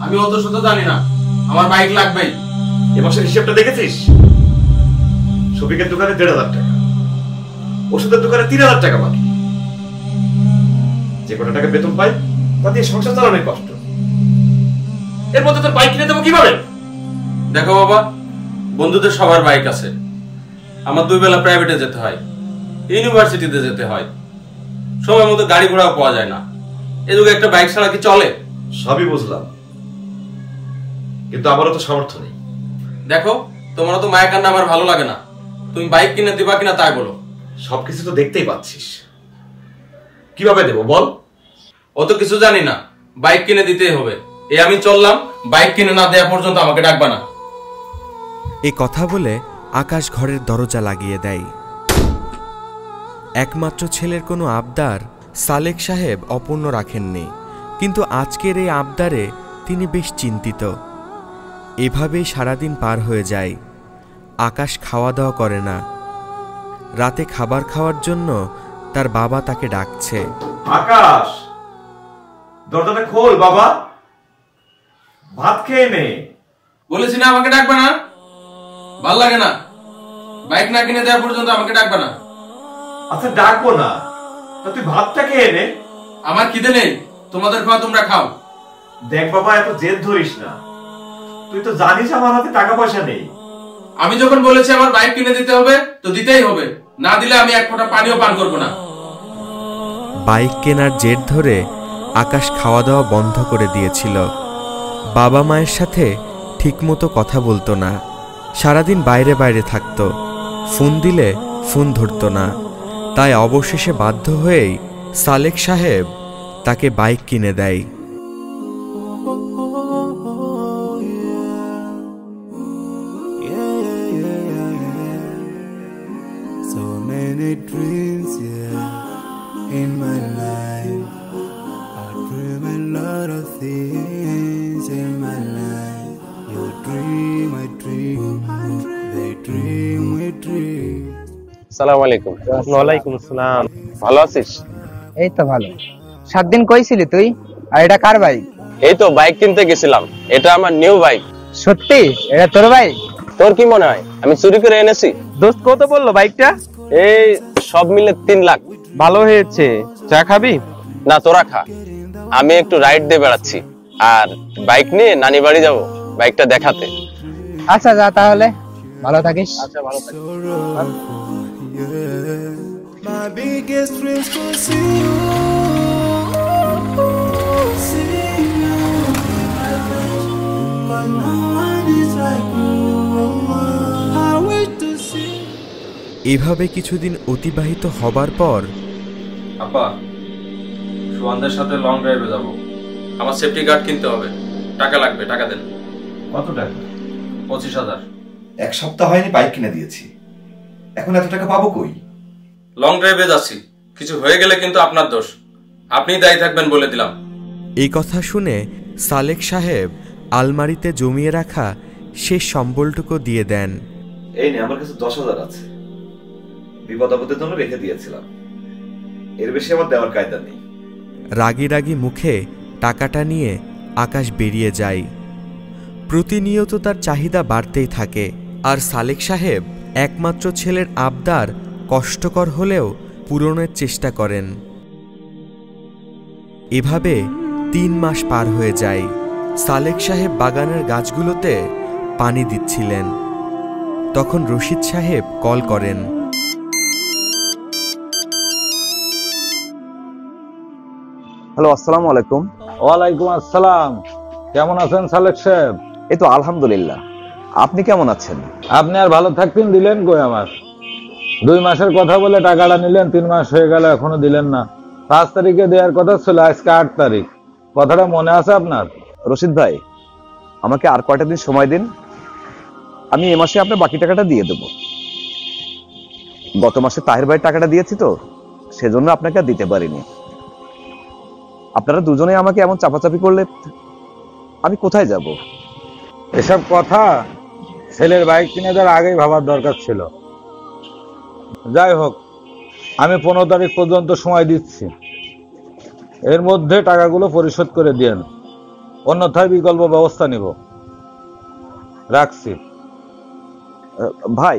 আমি অত শত জানি না, আমার বাইক লাগবেই। এ মাসের হিসাবটা দেখেছিস? শফিকের দোকানে ১,৫০০ টাকা, ওষুধের দোকানে ৩,০০০ টাকা বাকি। যে কত টাকা বেতন পাই তা দিয়ে সংসার চালানোর কষ্ট, এর মধ্যে তোর বাইক কিনে দেবো কিভাবে? দেখো বাবা, বন্ধুদের সবার বাইক আছে, আমার 2 বেলা প্রাইভেটে যেতে হয়, ইউনিভার্সিটিতে যেতে হয়, সময় মতো গাড়ি ঘোড়াও পাওয়া যায় না। এ যুগে একটা বাইক ছাড়া কি চলে? সবই বুঝলাম, কিন্তু আমারও তো সামর্থ্য নেই। দেখো, তোমারও তো মায়ের কান্না আমার ভালো লাগে না। তুমি বাইক কিনে দিবা কিনা তাই বলো। সবকিছু তো দেখতেই পাচ্ছিস, কিভাবে দেবো বল? অত কিছু জানি না, বাইক কিনে দিতেই হবে। আমি চললাম, বাইক কিনে না দেওয়া পর্যন্ত আমাকে ডাকবা না। এই কথা বলে আকাশ ঘরের দরজা লাগিয়ে দেয়। একমাত্র ছেলের কোনো আবদার সালেক সাহেব অপূর্ণ রাখেননি, কিন্তু আজকের এই আবদারে তিনি বেশ চিন্তিত। এভাবেই সারাদিন পার হয়ে যায়। আকাশ খাওয়া দাওয়া করে না। রাতে খাবার খাওয়ার জন্য তার বাবা তাকে ডাকছে। আকাশ, দরজাটা খোল বাবা, ভাত খেয়ে নে। বলেছি না আমাকে ডাকবা না, ভাল লাগে না। বাইক না কিনে দেওয়া পর্যন্ত আমাকে ডাকবা না। আচ্ছা ডাকবো না, তা তুই ভাতটা খেয়ে নে। আমার খিদে নেই, তোমাদের খাওয়া তোমরা খাও। দেখ বাবা, এত জেদ ধরিস না, তুই তো জানিস আমার হাতে টাকা পয়সা নেই। আমি যখন বলেছি আমার বাইক কিনে দিতে হবে তো দিতেই হবে, না দিলে আমি এক ফোঁটা পানিও পান করবো না। বাইক কেনার জেদ ধরে আকাশ খাওয়া দাওয়া বন্ধ করে দিয়েছিল। বাবা মায়ের সাথে ঠিকমতো কথা বলতো না, সারাদিন বাইরে বাইরে থাকতো, ফোন দিলে ফোন ধরতো না। তাই অবশেষে বাধ্য হয়েই সালেক সাহেব তাকে বাইক কিনে দেয়। In my life, I dream a lot of things in my life. You dream, I dream, they dream, we dream. আসসালামু আলাইকুম। ওয়ালাইকুম আসসালাম। ভালো আছিস? এই তো ভালো। 7 দিন কইছিলি তুই? আর এটা কার বাইক? এই তো বাইক কিনতে গেছিলাম, এটা আমার নিউ বাইক। সত্যি এটা তোর বাইক? তোর কি মনে হয় আমি চুরি করে এনেছি? দোস্ত কত বললো বাইকটা? এই সব মিলে 3 লাখ। ভালো হয়েছে। চা খাবি? না, তোরা খা। আমি একটু রাইড দিয়ে বেড়াচ্ছি, আর বাইক নিয়ে নানি বাড়ি যাব বাইকটা দেখাতে। আচ্ছা যা তাহলে, ভালো থাকিস। আচ্ছা, ভালো থাকিস। My biggest dreams to see you, see you, but no one is like you. I wish to see. এভাবে কিছুদিন অতিবাহিত হবার পর আপা, সুয়ানদের সাথে লং ড্রাইভে যাব, আমার সেফটি গার্ড কিনতে হবে, টাকা লাগবে, টাকা দেন। কত টাকা? 25,000। 1 সপ্তাহ হয়নি বাইক কিনে দিয়েছি, এখন এত টাকা পাবো কই? লং ড্রাইভে যাচ্ছি, কিছু হয়ে গেলে কিন্তু আপনার দোষ, আপনিই দায়ী থাকবেন বলে দিলাম। এই কথা শুনে সালেক সাহেব আলমারিতে জমিয়ে রাখা শেষ সম্বলটুকু দিয়ে দেন। এই নে, আমার কাছে 10,000 আছে, বিপদ আপদের জন্য রেখে দিয়েছিলাম, এর বেশি আমার দেওয়ার কায়দা নেই। রাগি রাগি মুখে টাকাটা নিয়ে আকাশ বেরিয়ে যায়। প্রতিনিয়ত তার চাহিদা বাড়তেই থাকে, আর সালেক সাহেব একমাত্র ছেলের আবদার কষ্টকর হলেও পূরণের চেষ্টা করেন। এভাবে 3 মাস পার হয়ে যায়। সালেক সাহেব বাগানের গাছগুলোতে পানি দিচ্ছিলেন, তখন রশিদ সাহেব কল করেন। হ্যালো, আসসালামু আলাইকুম। ওয়ালাইকুম আসসালাম। কেমন আছেন সালেক সাহেব? এই তো আলহামদুলিল্লাহ, আপনি কেমন আছেন? আপনি আর ভালো থাকতেন, দিলেন কই আমার? 2 মাসের কথা বলে টাকাটা নিলেন, 3 মাস হয়ে গেল এখনো দিলেন না। 5 তারিখে দেওয়ার কথা ছিল, আজকে 8 তারিখ। কথাটা মনে আছে আপনার? রশিদ ভাই, আমাকে আর কয়টা দিন সময় দিন, আমি এ মাসে আপনার বাকি টাকাটা দিয়ে দেব। গত মাসে তাহের ভাই টাকাটা দিয়েছি তো, সেজন্য আপনাকে আর দিতে পারিনি। আপনারা দুজনে আমাকে এমন চাপাচাপি করলে আমি কোথায় যাব? এসব কথা ছেলের বাইক কিনে দেওয়ার আগেই ভাবার দরকার ছিল। যাই হোক, আমি 15 তারিখ পর্যন্ত সময় দিচ্ছি, এর মধ্যে টাকাগুলো পরিশোধ করে দিয়েন। অন্যথায় বিকল্প ব্যবস্থা নিব। রাখছি। ভাই,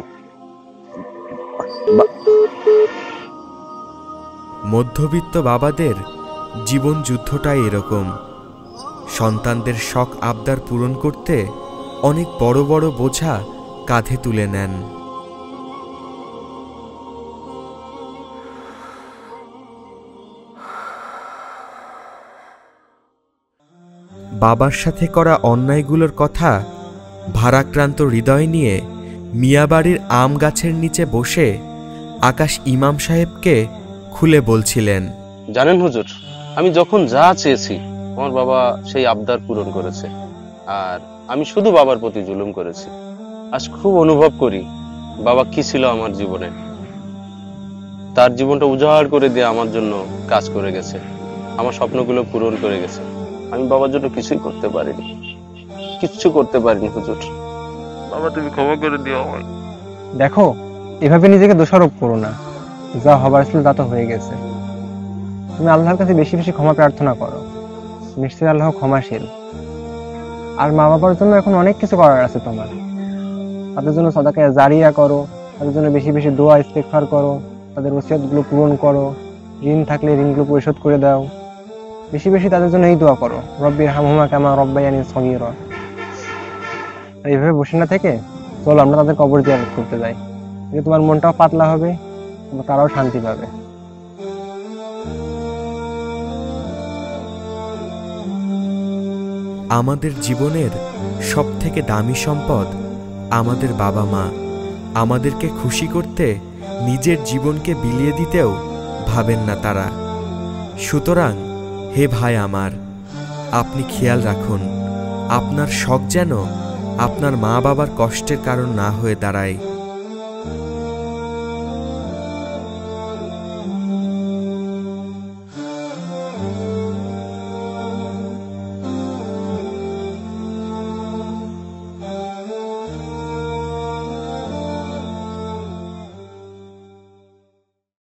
মধ্যবিত্ত বাবাদের জীবন যুদ্ধটাই এরকম। সন্তানদের শখ আবদার পূরণ করতে অনেক বড় বড় বোঝা কাঁধে তুলে নেন। বাবার সাথে করা অন্যায়গুলোর কথা ভারাক্রান্ত হৃদয় নিয়ে মিয়াবাড়ির আম গাছের নিচে বসে আকাশ ইমাম সাহেবকে খুলে বলছিলেন, জানেন হুজুর, আমি যখন যা চেয়েছি আমার বাবা সেই আবদার পূরণ করেছে, আর আমি শুধু বাবার প্রতি জুলুম করেছি। আজ খুব অনুভব করি বাবা কি ছিল আমার জীবনে। তার জীবনটা উজাড় করে দিয়ে আমার জন্য কাজ করে গেছে, আমার স্বপ্নগুলো পূরণ করে গেছে। আমি বাবার জন্য কিছুই করতে পারিনি, কিচ্ছু করতে পারিনি হুজুর। বাবা তুমি ক্ষমা করে দিও আমায়। দেখো, এভাবে নিজেকে দোষারোপ করো না। যা হবার ছিল তা তো হয়ে গেছে। তুমি আল্লাহর কাছে বেশি বেশি ক্ষমা প্রার্থনা করো, নিশ্চয়ই আল্লাহ ক্ষমাশীল। আর মা বাবার জন্য এখন অনেক কিছু করার আছে তোমার। তাদের জন্য সাদাকা জারিয়া করো, তাদের জন্য বেশি বেশি দোয়া ইস্তেগফার করো, তাদের ওসিয়তগুলো পূরণ করো, ঋণ থাকলে ঋণগুলো পরিশোধ করে দাও। বেশি বেশি তাদের জন্য এই দোয়া করো, রব্বির হামহুমা কামা রব্বায়ানি সগীরা। আর এইভাবে বসে না থেকে চলো আমরা তাদের কবর জিয়ারত করতে যাই। এতে তোমার মনটাও পাতলা হবে, তারাও শান্তি পাবে। আমাদের জীবনের সবথেকে দামি সম্পদ আমাদের বাবা মা। আমাদেরকে খুশি করতে নিজের জীবনকে বিলিয়ে দিতেও ভাবেন না তারা। সুতরাং হে ভাই আমার, আপনি খেয়াল রাখুন আপনার শখ যেন আপনার মা বাবার কষ্টের কারণ না হয়ে দাঁড়ায়।